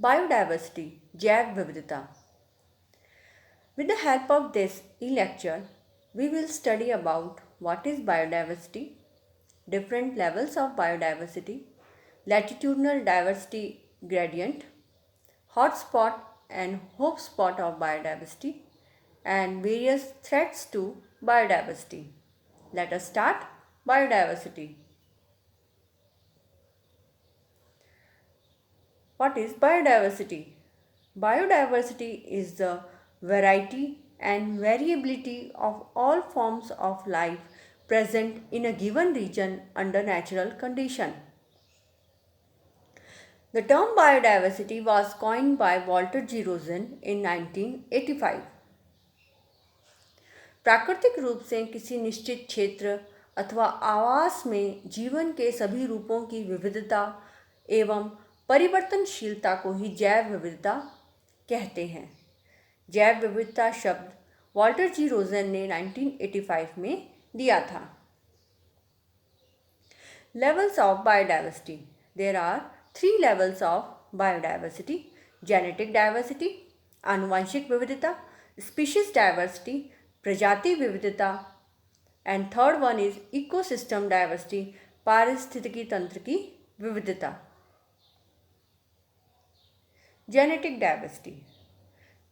Biodiversity जैव विविधता. With the help of this e-lecture, we will study about what is biodiversity, different levels of biodiversity, latitudinal diversity gradient, hotspot and hope spot of biodiversity, and various threats to biodiversity. Let us start biodiversity. What is biodiversity? Biodiversity is the variety and variability of all forms of life present in a given region under natural condition. The term biodiversity was coined by Walter G. Rosen in 1985. प्राकृतिक रूप से किसी निश्चित क्षेत्र अथवा आवास में जीवन के सभी रूपों की विविधता एवं परिवर्तनशीलता को ही जैव विविधता कहते हैं. जैव विविधता शब्द वॉल्टर जी रोजन ने 1985 में दिया था. Levels of biodiversity. There are 3 levels of biodiversity: genetic diversity, आनुवंशिक विविधता, स्पीशीज डाइवर्सिटी, प्रजाति विविधता, and third one is ecosystem diversity, पारिस्थितिकी तंत्र की विविधता. Genetic diversity.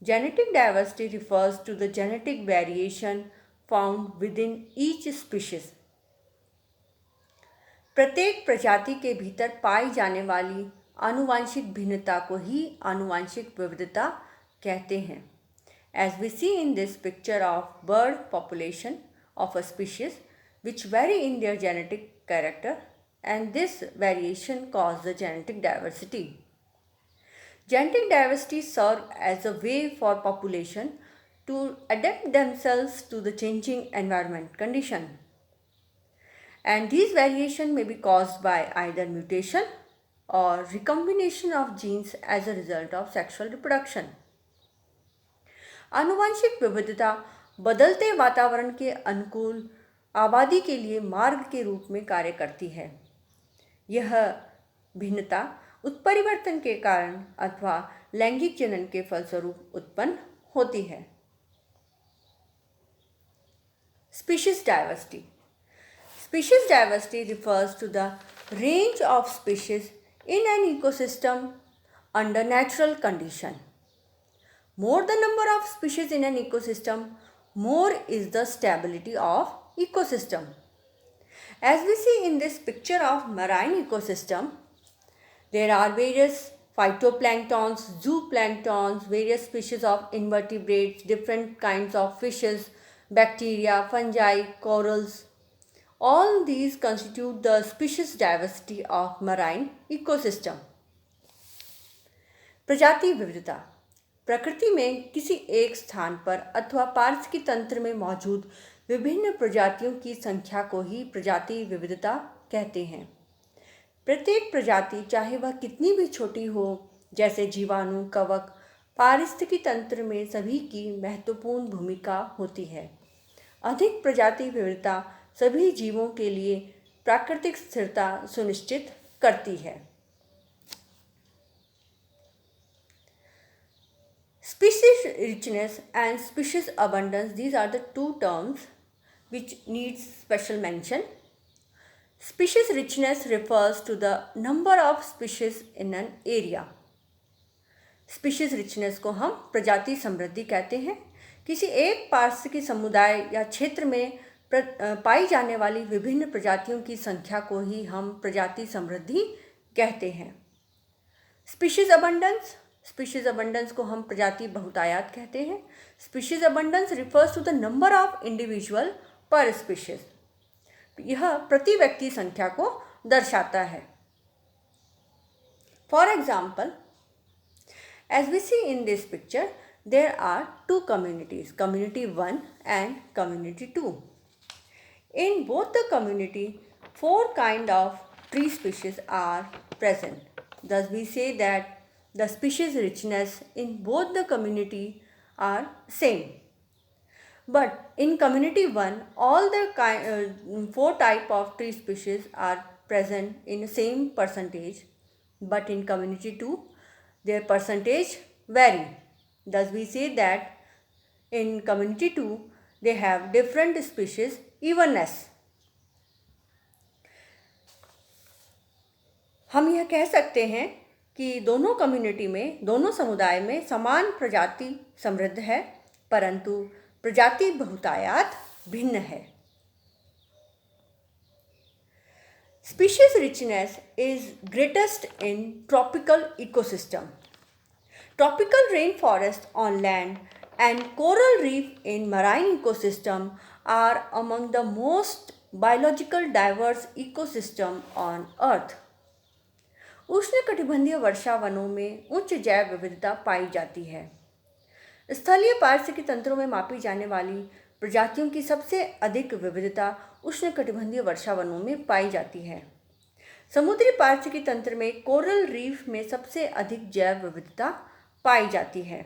Genetic diversity refers to the genetic variation found within each species. प्रत्येक प्रजाति के भीतर पाई जाने वाली आनुवंशिक भिन्नता को ही आनुवंशिक विविधता कहते हैं. As we see in this picture of bird population of a species which vary in their genetic character, and this variation causes the genetic diversity. Genetic diversity serves as a way for population to adapt themselves to the changing environment condition. And these variations may be caused by either mutation or recombination of genes as a result of sexual reproduction. आनुवंशिक विविधता बदलते वातावरण के अनुकूल आबादी के लिए मार्ग के रूप में कार्य करती है. यह भिन्नता उत्परिवर्तन के कारण अथवा लैंगिक जनन के फलस्वरूप उत्पन्न होती है. Species diversity. Species diversity refers to the range of species in an ecosystem under natural condition. More the number of species in an ecosystem, more is the stability of ecosystem. As we see in this picture of marine ecosystem, there are various phytoplanktons, zooplanktons, various species of invertebrates, different kinds of fishes, bacteria, fungi, corals. All these constitute the species diversity of marine ecosystem. प्रजाति विविधता. प्रकृति में किसी एक स्थान पर अथवा पारिस्थितिकी तंत्र में मौजूद विभिन्न प्रजातियों की संख्या को ही प्रजाति विविधता कहते हैं. प्रत्येक प्रजाति चाहे वह कितनी भी छोटी हो, जैसे जीवाणु, कवक, पारिस्थितिकी तंत्र में सभी की महत्वपूर्ण भूमिका होती है. अधिक प्रजाति विविधता सभी जीवों के लिए प्राकृतिक स्थिरता सुनिश्चित करती है. Species richness and species abundance, these are the two terms which needs special mention. Species richness refers to the number of species in an area. Species richness को हम प्रजाति समृद्धि कहते हैं. किसी एक पारिस्थितिकी समुदाय या क्षेत्र में पाई जाने वाली विभिन्न प्रजातियों की संख्या को ही हम प्रजाति समृद्धि कहते हैं. Species abundance. स्पीशीज अबंडेंस को हम प्रजाति बहुतायात कहते हैं. Species abundance refers to the number of individual per species. यह प्रति व्यक्ति संख्या को दर्शाता है. For example, as we see in this picture, there are two communities, community 1 and community 2. In both the community, 4 kind of tree species are present. Thus we say that the species richness in both the community are same. But in community 1, all the 4 type of tree species are present in the same percentage. But in community 2, their percentage vary. Thus we say that in community 2 they have different species evenness. हम यह कह सकते हैं कि दोनों community में, दोनों समुदाय में समान प्रजाति समृद्ध है, परंतु प्रजाति बहुतायत भिन्न है. Species richness is greatest in tropical ecosystem. Tropical rainforest on land and coral reef in marine ecosystem are among the most biological diverse ecosystem on earth. उष्णकटिबंधीय वर्षा वनों में उच्च जैव विविधता पाई जाती है. स्थलीय पारिस्थितिकी तंत्रों में मापी जाने वाली प्रजातियों की सबसे अधिक विविधता उष्णकटिबंधीय वर्षा वनों में पाई जाती है. समुद्री पारिस्थितिकी तंत्र में कोरल रीफ में सबसे अधिक जैव विविधता पाई जाती है.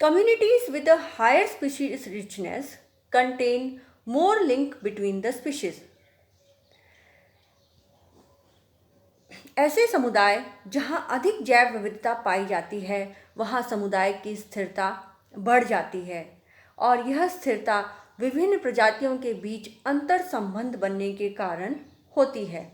Communities with a higher species richness contain more link between the species. ऐसे समुदाय जहां अधिक जैव विविधता पाई जाती है, वहां समुदाय की स्थिरता बढ़ जाती है और यह स्थिरता विभिन्न प्रजातियों के बीच अंतर संबंध बनने के कारण होती है.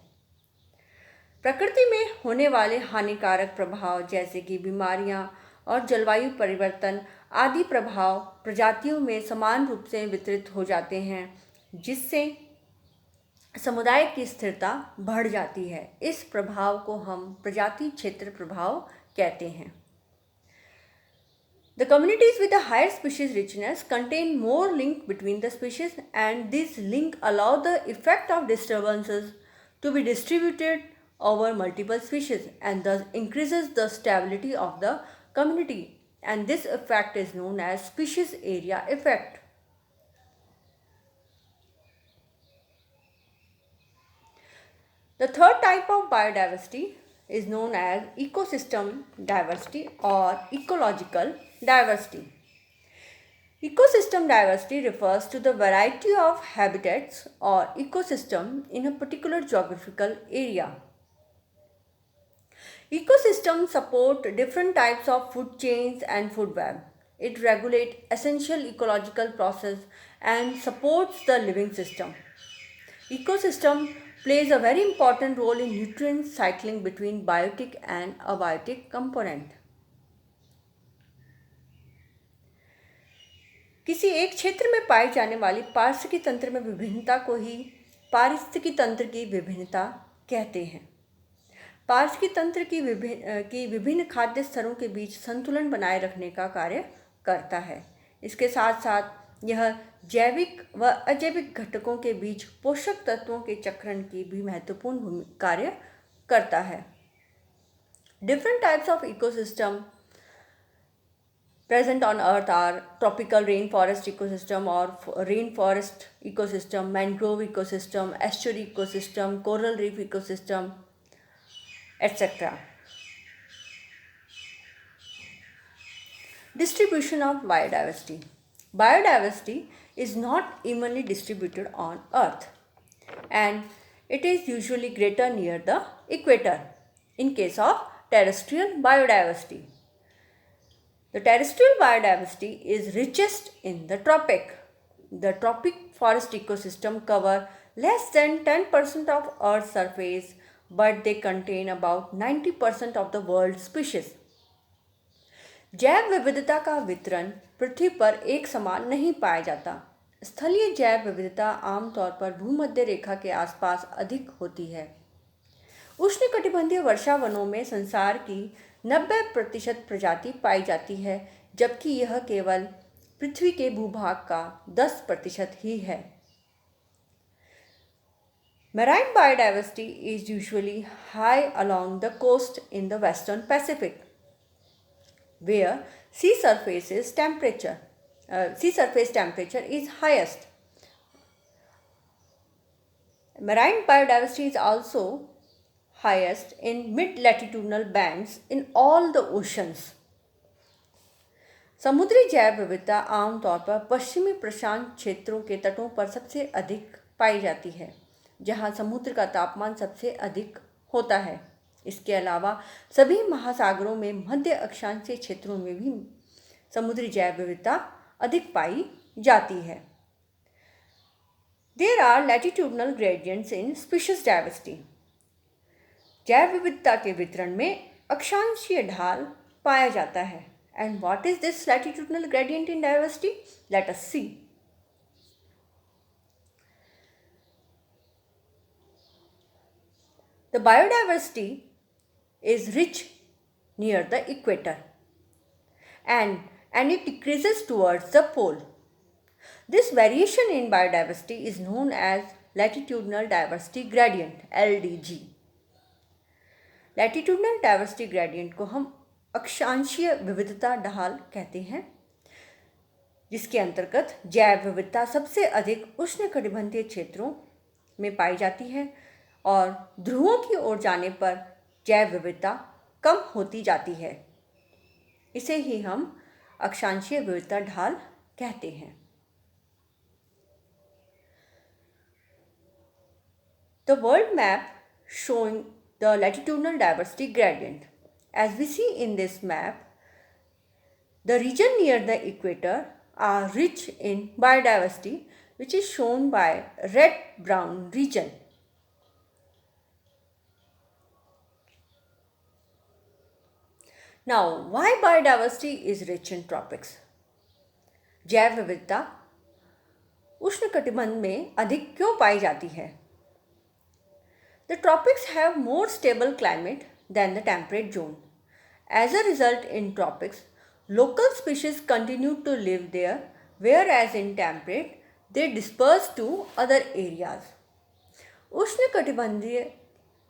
प्रकृति में होने वाले हानिकारक प्रभाव जैसे कि बीमारियां और जलवायु परिवर्तन आदि प्रभाव प्रजातियों में समान रूप से वितरित हो जाते हैं, जिससे समुदाय की स्थिरता बढ़ जाती है. इस प्रभाव को हम प्रजाति क्षेत्र प्रभाव कहते हैं. The communities with a higher species richness contain more link between the species, and this link allow the effect of disturbances to be distributed over multiple species and thus increases the stability of the community, and this effect is known as species area effect. The third type of biodiversity is known as ecosystem diversity or ecological diversity. Ecosystem diversity refers to the variety of habitats or ecosystem in a particular geographical area. Ecosystems support different types of food chains and food web. It regulates essential ecological process and supports the living system. Ecosystem plays a very important role in nutrient cycling between biotic and abiotic component. किसी एक क्षेत्र में पाई जाने वाली पारिस्थितिकी तंत्र में विभिन्नता को ही पारिस्थितिकी तंत्र की विभिन्नता कहते हैं. पारिस्थितिकी तंत्र की विभिन्न खाद्य स्तरों के बीच संतुलन बनाए रखने का कार्य करता है. इसके साथ साथ यह जैविक व अजैविक घटकों के बीच पोषक तत्वों के चक्रण की भी महत्वपूर्ण कार्य करता है. Different types of ecosystem present on earth are tropical rainforest ecosystem or rainforest ecosystem, mangrove ecosystem, estuary ecosystem, coral reef ecosystem, etc. Distribution of biodiversity. Biodiversity is not evenly distributed on earth, and it is usually greater near the equator. In case of terrestrial biodiversity, the terrestrial biodiversity is richest in the tropic. The tropic forest ecosystem cover less than 10% of Earth's surface, but they contain about 90% of the world's species. जैव विविधता का वितरण पृथ्वी पर एक समान नहीं पाया जाता. स्थलीय जैव विविधता आमतौर पर भूमध्य रेखा के आसपास अधिक होती है. उष्णकटिबंधीय वर्षा वनों में संसार की 90% प्रजाति पाई जाती है, जबकि यह केवल पृथ्वी के भूभाग का 10% ही है. Marine biodiversity is usually high along the coast in the Western Pacific, where sea surface temperature is highest. Marine biodiversity is also highest in mid-latitudinal bands in all the oceans. समुद्री जैव विविधता आमतौर पर पश्चिमी प्रशांत क्षेत्रों के तटों पर सबसे अधिक पाई जाती है, जहां समुद्र का तापमान सबसे अधिक होता है. इसके अलावा सभी महासागरों में मध्य अक्षांशीय क्षेत्रों में भी समुद्री जैव विविधता अधिक पाई जाती है। There are latitudinal gradients in species diversity. जैव विविधता के वितरण में अक्षांशीय ढाल पाया जाता है। And what is this latitudinal gradient in diversity? Let us see. The biodiversity is rich near the equator and it decreases towards the pole. This variation in biodiversity is known as latitudinal diversity gradient LDG. Latitudinal diversity gradient को हम अक्षांशीय विविधता ढाल कहते हैं, जिसके अंतर्गत जैव विविधता सबसे अधिक उष्णकटिबंधीय क्षेत्रों में पाई जाती है और ध्रुवों की ओर जाने पर जैव विविधता कम होती जाती है। इसे ही हम अक्षांशीय विविधता ढाल कहते हैं। The world map showing the latitudinal diversity gradient. As we see in this map, the region near the equator are rich in biodiversity, which is shown by red-brown region. Now, why biodiversity is rich in tropics? जैव विविधता उष्णकटिबंध में अधिक क्यों पाई जाती है? The tropics have more stable climate than the temperate zone. As a result, in tropics, local species continue to live there, whereas in temperate, they disperse to other areas. उष्णकटिबंधीय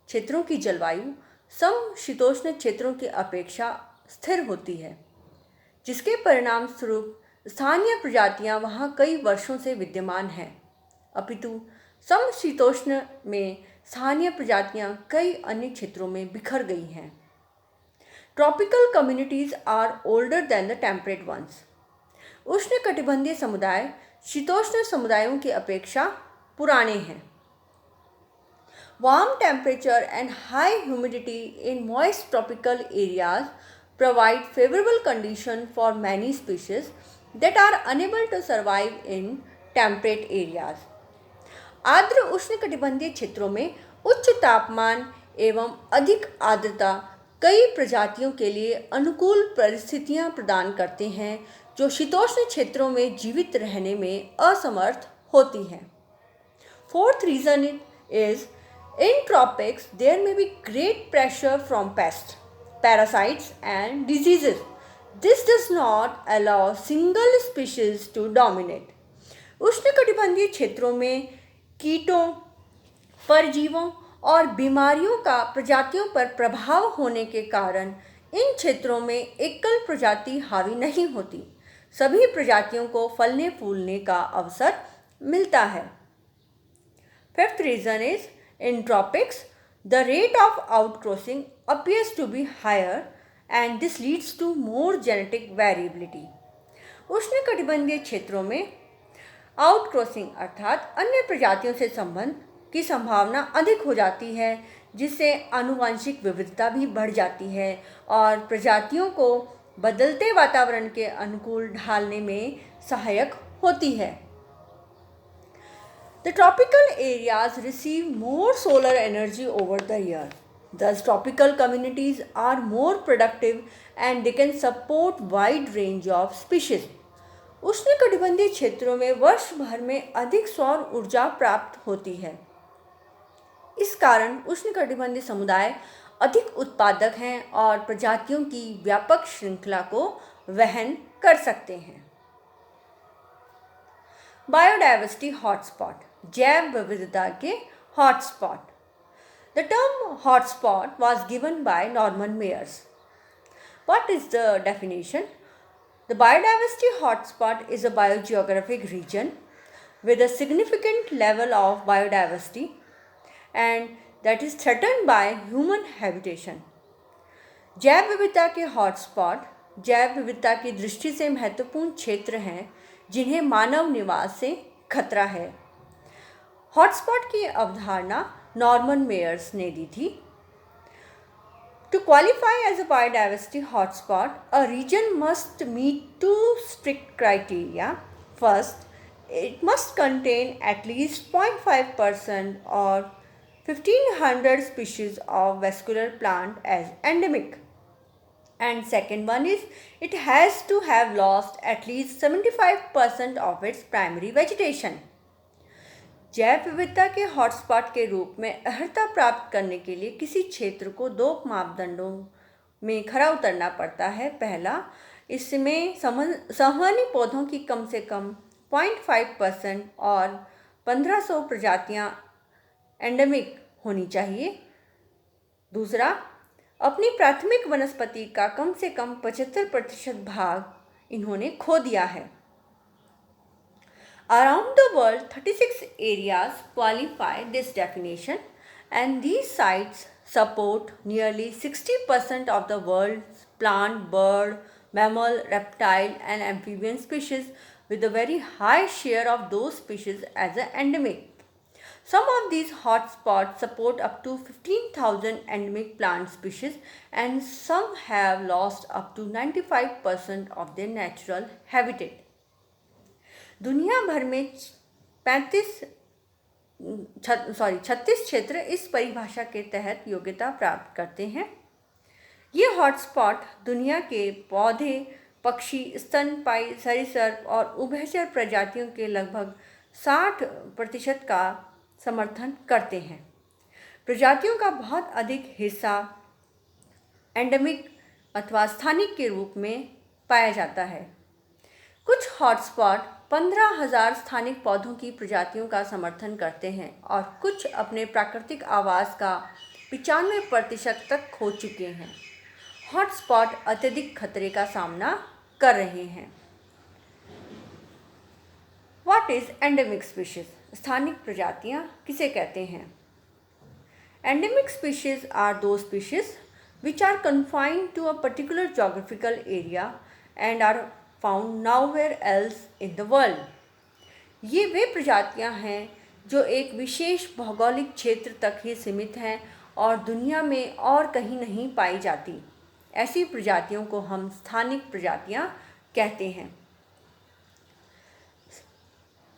क्षेत्रों की जलवायु समशीतोष्ण क्षेत्रों की अपेक्षा स्थिर होती है, जिसके परिणाम स्वरूप स्थानीय प्रजातियां वहां कई वर्षों से विद्यमान हैं, अपितु समशीतोष्ण में स्थानीय प्रजातियां कई अन्य क्षेत्रों में बिखर गई हैं। Tropical communities are older than the temperate ones. उष्णकटिबंधीय समुदाय शीतोष्ण समुदायों की अपेक्षा पुराने हैं। Warm temperature and high humidity in moist tropical areas provide favorable conditions for many species that are unable to survive in temperate areas. आर्द्र उष्णकटिबंधीय क्षेत्रों में उच्च तापमान एवं अधिक आर्द्रता कई प्रजातियों के लिए अनुकूल परिस्थितियां प्रदान करते हैं, जो शीतोष्ण क्षेत्रों में जीवित रहने में असमर्थ होती हैं। Fourth reason is in tropics, there may be great pressure from pests, parasites and diseases. This does not allow single species to dominate. उष्णकटिबंधीय क्षेत्रों में कीटों, परजीवों और बीमारियों का प्रजातियों पर प्रभाव होने के कारण इन क्षेत्रों में एकल प्रजाति हावी नहीं होती। सभी प्रजातियों को फलने फूलने का अवसर मिलता है। Fifth reason is in tropics, the rate of outcrossing appears to be higher and this leads to more genetic variability. उष्णकटिबंधीय क्षेत्रों में आउटक्रॉसिंग अर्थात अन्य प्रजातियों से संबंध की संभावना अधिक हो जाती है, जिससे आनुवंशिक विविधता भी बढ़ जाती है और प्रजातियों को बदलते वातावरण के अनुकूल ढालने में सहायक होती है। The tropical areas receive more solar energy over the year. Thus, tropical communities are more productive and they can support wide range of species. उष्णकटिबंधीय क्षेत्रों में वर्ष भर में अधिक सौर ऊर्जा प्राप्त होती है। इस कारण उष्णकटिबंधीय समुदाय अधिक उत्पादक हैं और प्रजातियों की व्यापक श्रृंखला को वहन कर सकते हैं। बायोडाइवर्सिटी हॉटस्पॉट, जैव विविधता के hotspot. The term hotspot was given by Norman Mayers. What is the definition? The biodiversity hotspot is a biogeographic region with a significant level of biodiversity and that is threatened by human habitation. जैव विविधता के hotspot जैव विविधता की दृष्टि से महत्वपूर्ण क्षेत्र हैं जिन्हें मानव निवास से खतरा है। हॉटस्पॉट की अवधारणा नॉर्मन मेयर्स ने दी थी। To qualify as a biodiversity hotspot, a region must meet two strict criteria. First, it must contain at least 0.5% or 1500 species of vascular plant as endemic. And second one is it has to have lost at least 75% of its primary vegetation. जैव विविधता के hotspot के रूप में अर्हता प्राप्त करने के लिए किसी क्षेत्र को दो मापदंडों में खरा उतरना पड़ता है। पहला, इसमें संवहनी पौधों की कम से कम 0.5% और 1500 प्रजातियां एंडेमिक होनी चाहिए। दूसरा, अपनी प्राथमिक वनस्पति का कम से कम 75% भाग इन्होंने खो दिया है। Around the world, 36 areas qualify this definition, and these sites support nearly 60% of the world's plant, bird, mammal, reptile, and amphibian species, with a very high share of those species as an endemic. Some of these hotspots support up to 15,000 endemic plant species, and some have lost up to 95% of their natural habitat. दुनिया भर में 36 क्षेत्र इस परिभाषा के तहत योग्यता प्राप्त करते हैं। ये हॉटस्पॉट दुनिया के पौधे, पक्षी, स्तनपायी, सरीसृप और उभयचर प्रजातियों के लगभग 60% का समर्थन करते हैं। प्रजातियों का बहुत अधिक हिस्सा एंडेमिक अथवा स्थानिक के रूप में पाया जाता है। कुछ हॉटस्पॉट 15,000 स्थानिक पौधों की प्रजातियों का समर्थन करते हैं और कुछ अपने प्राकृतिक आवास का 95% तक खो चुके हैं। हॉटस्पॉट अत्यधिक खतरे का सामना कर रहे हैं। What is endemic species? स्थानिक प्रजातियां किसे कहते हैं? एंडेमिक स्पीशीज आर दो species which are confined to a particular geographical area and are found nowhere else in the world. ये वे प्रजातियां हैं जो एक विशेष भौगोलिक क्षेत्र तक ही सीमित हैं और दुनिया में और कहीं नहीं पाई जाती। ऐसी प्रजातियों को हम स्थानिक प्रजातियां कहते हैं।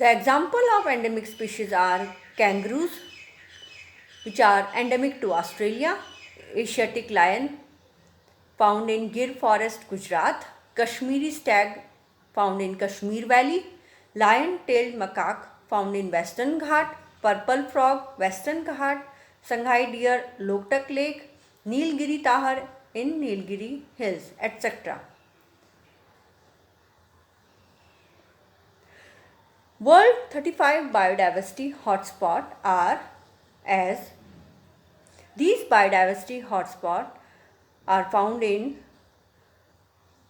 The example of endemic species are kangaroos, which are endemic to Australia, Asiatic lion, found in Gir Forest, Gujarat, Kashmiri stag, found in Kashmir Valley, lion-tailed macaque, found in Western Ghat, purple frog, Western Ghat, Shanghai deer, Loktak Lake, Nilgiri tahar in Nilgiri Hills, etc. World 35 biodiversity hotspot are as these biodiversity hotspots are found in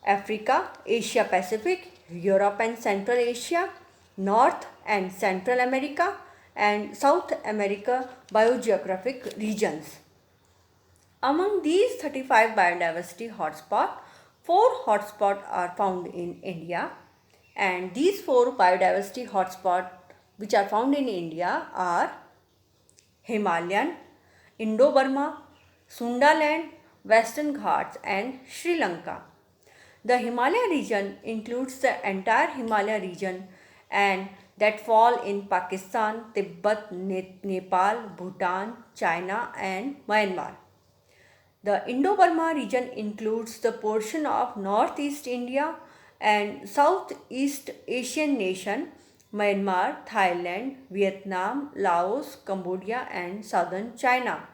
Africa, Asia Pacific, Europe and Central Asia, North and Central America, and South America biogeographic regions. Among these 35 biodiversity hotspots, 4 hotspots are found in India, and these 4 biodiversity hotspots which are found in India are Himalayan, Indo-Burma, Sundaland, Western Ghats, and Sri Lanka. The Himalaya region includes the entire Himalaya region and that fall in Pakistan, Tibet, Nepal, Bhutan, China, and Myanmar. The Indo-Burma region includes the portion of Northeast India and Southeast Asian nation, Myanmar, Thailand, Vietnam, Laos, Cambodia, and southern China.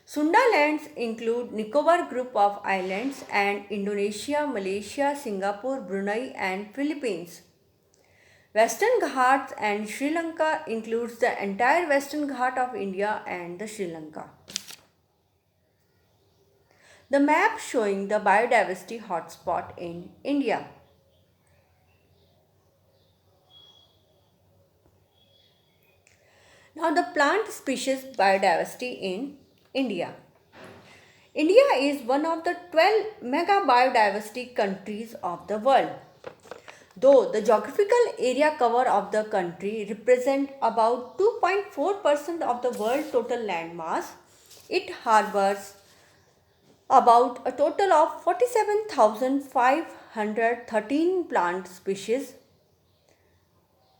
Sundalands include Nicobar group of islands and Indonesia, Malaysia, Singapore, Brunei, and Philippines. Western Ghats and Sri Lanka includes the entire Western Ghat of India and the Sri Lanka. The map showing the biodiversity hotspot in India. Now the plant species biodiversity in India. India is one of the 12 mega biodiversity countries of the world. Though the geographical area cover of the country represent about 2.4% of the world total land mass, it harbors about a total of 47,513 plant species,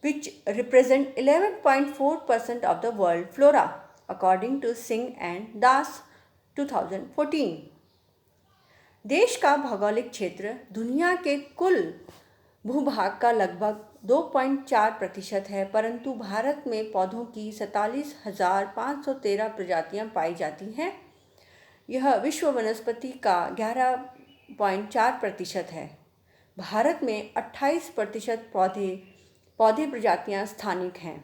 which represent 11.4% of the world flora, according to Singh and Das 2014. देश का भौगोलिक क्षेत्र दुनिया के कुल भूभाग का लगभग 2.4% है, परंतु भारत में पौधों की 47,513 प्रजातियां पाई जाती हैं। यह विश्व वनस्पति का 11.4% है। भारत में 28% पौधे प्रजातियां स्थानिक हैं।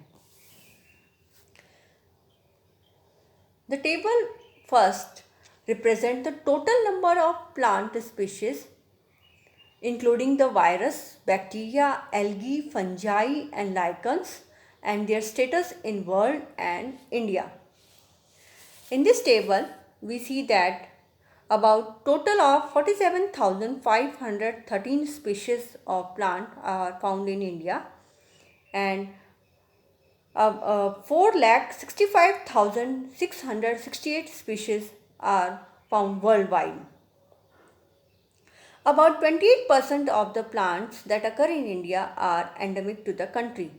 The table first represent the total number of plant species, including the virus, bacteria, algae, fungi, and lichens, and their status in world and India. In this table, we see that about total of 47,513 species of plant are found in India, and 4,65,668 species are found worldwide. About 28% of the plants that occur in India are endemic to the country.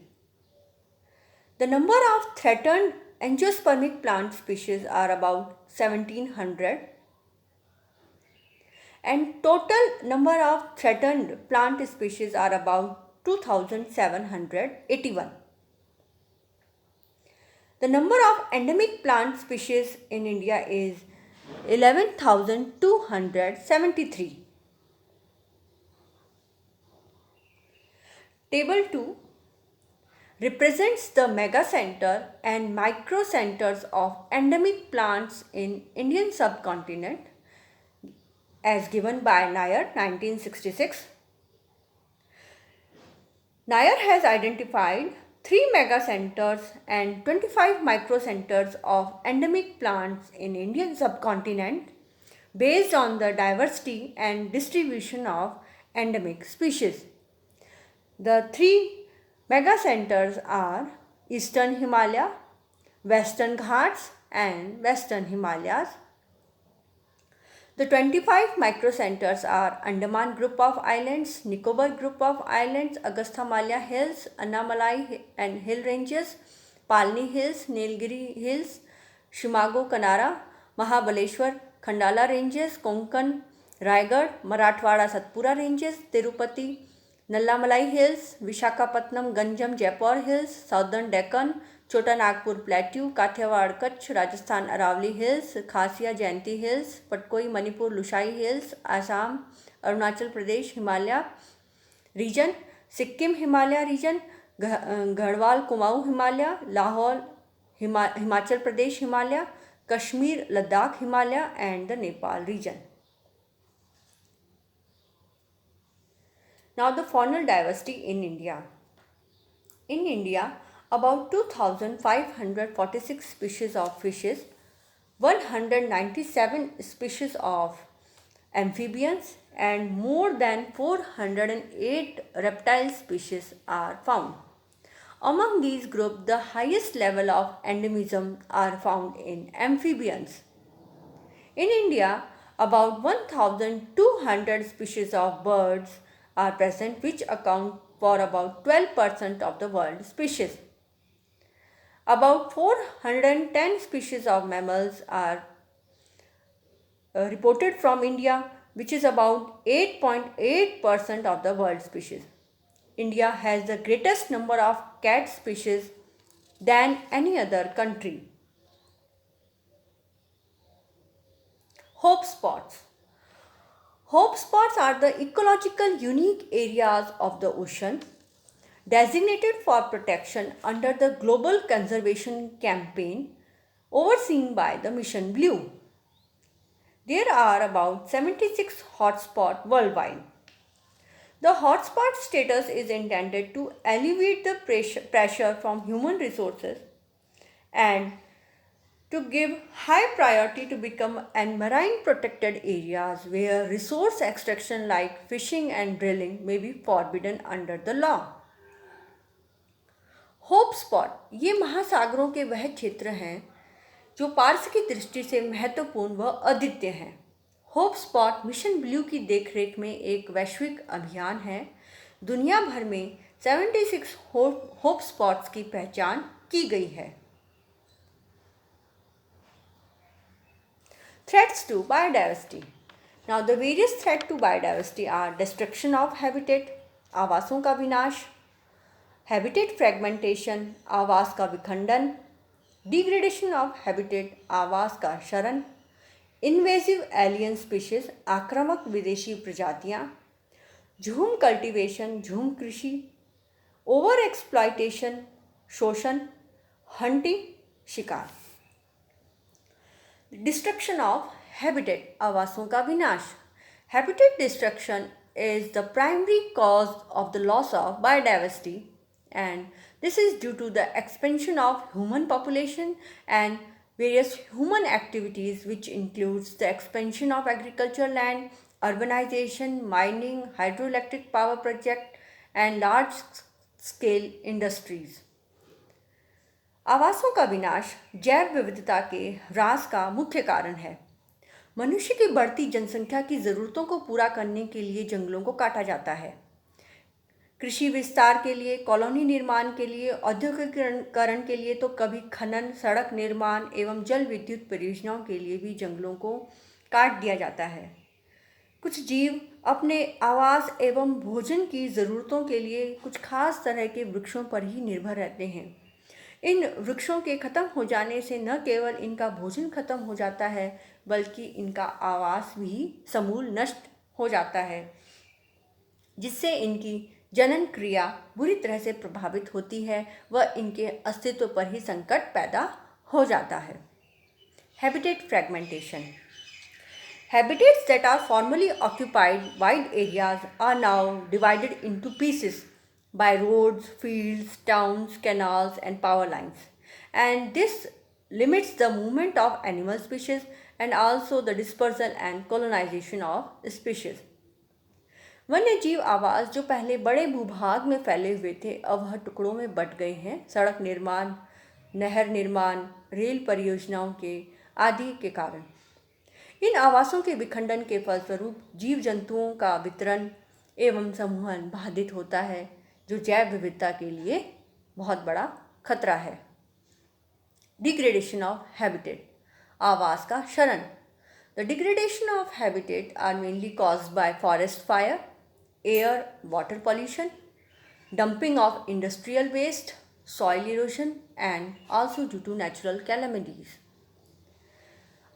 The number of threatened angiospermic plant species are about 1,700, and total number of threatened plant species are about 2,781. The number of endemic plant species in India is 11,273. Table 2 represents the megacenter and microcenters of endemic plants in Indian subcontinent as given by Nair 1966. Nair has identified 3 megacenters and 25 microcenters of endemic plants in Indian subcontinent based on the diversity and distribution of endemic species. The 3 megacenters are Eastern Himalaya, Western Ghats, and Western Himalayas. The 25 microcenters are Andaman Group of Islands, Nicobar Group of Islands, Agastyamalaya Hills, Annamalai and Hill Ranges, Palni Hills, Nilgiri Hills, Shimago Kanara, Mahabaleshwar, Khandala Ranges, Konkan, Raigad, Marathwada Satpura Ranges, Tirupati, Nallamalai Hills, Vishakhapatnam, Ganjam, Jaipur Hills, Southern Deccan, Chota Nagpur Plateau, Kathiawad, Kutch, Rajasthan Aravalli Hills, Khasiya Jayanti Hills, Patkoi Manipur Lushai Hills, Assam, Arunachal Pradesh Himalaya region, Sikkim Himalaya region, Garhwal Kumaon Himalaya, Lahore Himachal Pradesh Himalaya, Kashmir Ladakh Himalaya, and the Nepal region. Now the faunal diversity in India. In India, about 2,546 species of fishes, 197 species of amphibians, and more than 408 reptile species are found. Among these groups, the highest level of endemism are found in amphibians. In India, about 1,200 species of birds are present, which account for about 12% of the world species. About 410 species of mammals are reported from India, which is about 8.8% of the world species. India has the greatest number of cat species than any other country. Hope spots. Hope spots are the ecological unique areas of the ocean designated for protection under the Global Conservation Campaign overseen by the Mission Blue. There are about 76 hotspots worldwide. The hotspot status is intended to alleviate the pressure from human resources and to give high priority to become and marine protected areas where resource extraction like fishing and drilling may be forbidden under the law. Hope spot ये महासागरों के वह क्षेत्र हैं जो पार्श्व की दृष्टि से महत्वपूर्ण व अद्वितीय हैं। होप स्पॉट मिशन ब्लू की देखरेख में एक वैश्विक अभियान है। दुनिया भर में 76 होप स्पॉट्स की पहचान की गई है। Threats to biodiversity. Now the various threats to biodiversity are destruction of habitat, आवासों का विनाश, habitat fragmentation, आवास का विखंडन, degradation of habitat, आवास का क्षरण, invasive alien species, आक्रामक विदेशी प्रजातियां, झूम कल्टीवेशन, झूम कृषि, ओवर एक्सप्लॉयटेशन, शोषण, हंटिंग, शिकार। डिस्ट्रक्शन ऑफ हैबिटेट, आवासों का विनाश। Habitat destruction is the primary cause of the loss of biodiversity, and this is due to the expansion of human population and various human activities, which includes the expansion of agricultural land, urbanization, mining, hydroelectric power project and large scale industries। आवासों का विनाश जैव विविधता के ह्रास का मुख्य कारण है। मनुष्य की बढ़ती जनसंख्या की ज़रूरतों को पूरा करने के लिए जंगलों को काटा जाता है। कृषि विस्तार के लिए, कॉलोनी निर्माण के लिए, औद्योगिकरण के लिए, तो कभी खनन, सड़क निर्माण एवं जल विद्युत परियोजनाओं के लिए भी जंगलों को काट दिया जाता है। कुछ जीव अपने आवास एवं भोजन की ज़रूरतों के लिए कुछ खास तरह के वृक्षों पर ही निर्भर रहते हैं। इन वृक्षों के खत्म हो जाने से न केवल इनका भोजन खत्म हो जाता है, बल्कि इनका आवास भी समूल नष्ट हो जाता है, जिससे इनकी जनन क्रिया बुरी तरह से प्रभावित होती है व इनके अस्तित्व पर ही संकट पैदा हो जाता है। Habitat fragmentation. Habitats that are formerly occupied wide areas are now divided into pieces by roads, fields, towns, canals and power lines, and this limits the movement of animal species and also the dispersal and colonization of species। वन्य जीव आवास जो पहले बड़े भूभाग में फैले हुए थे, अब वह टुकड़ों में बंट गए हैं सड़क निर्माण, नहर निर्माण, रेल परियोजनाओं के आदि के कारण। इन आवासों के विखंडन के फलस्वरूप जीव जंतुओं का वितरण एवं समूहन बाधित होता है, जो जैव विविधता के लिए बहुत बड़ा खतरा है। डिग्रेडेशन ऑफ हैबिटेट, आवास का क्षरण। The degradation of habitat are mainly caused by forest fire, air water pollution, dumping of industrial waste, soil erosion and also due to natural calamities.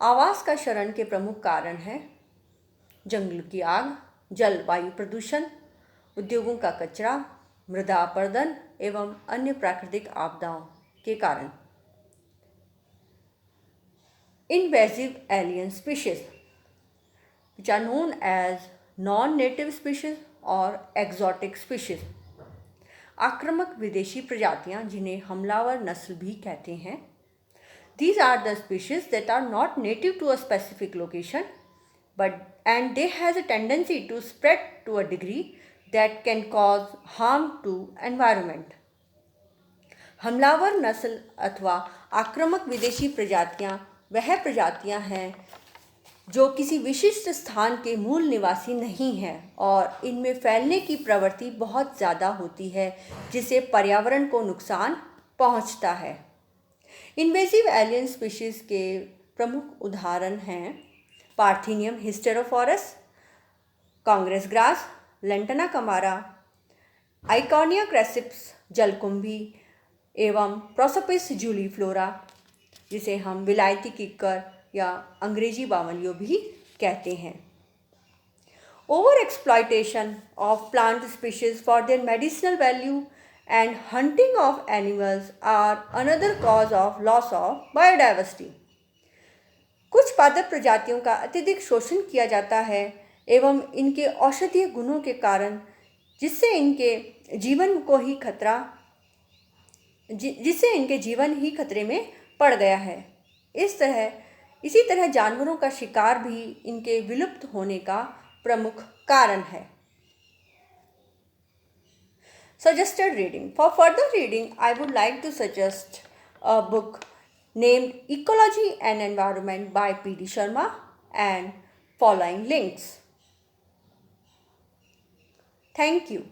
आवास का क्षरण के प्रमुख कारण हैं जंगल की आग, जलवायु प्रदूषण, उद्योगों का कचरा, मृदा अपरदन एवं अन्य प्राकृतिक आपदाओं के कारण। Invasive alien species which are known as non-native species और exotic species, आक्रामक विदेशी प्रजातियां जिन्हें हमलावर नस्ल भी कहते हैं। These are the species that are not native to a specific location, and they has a tendency to spread to a degree that can cause harm to environment। हमलावर नस्ल अथवा आक्रामक विदेशी प्रजातियां वह प्रजातियां हैं जो किसी विशिष्ट स्थान के मूल निवासी नहीं हैं और इनमें फैलने की प्रवृत्ति बहुत ज़्यादा होती है, जिससे पर्यावरण को नुकसान पहुंचता है। इन्वेसिव एलियन स्पीशीज़ के प्रमुख उदाहरण हैं पार्थिनियम हिस्टेरोफोरस, कांग्रेस ग्रास, लेंटना कमारा, आइकॉनिया क्रेसिप्स जलकुंभी एवं प्रोसोपिस जूलीफ्लोरा, जिसे हम विलायती किक्कर या अंग्रेजी बावलियो भी कहते हैं। Over exploitation of plant species for their medicinal value and hunting of animals are another cause of loss of biodiversity। कुछ पादप प्रजातियों का अत्यधिक शोषण किया जाता है एवं इनके औषधीय गुणों के कारण जिससे इनके जीवन ही खतरे में पड़ गया है। इसी तरह जानवरों का शिकार भी इनके विलुप्त होने का प्रमुख कारण है। Suggested reading. For further reading, I would like to suggest a book named Ecology and Environment by P.D. Sharma and following links. Thank you.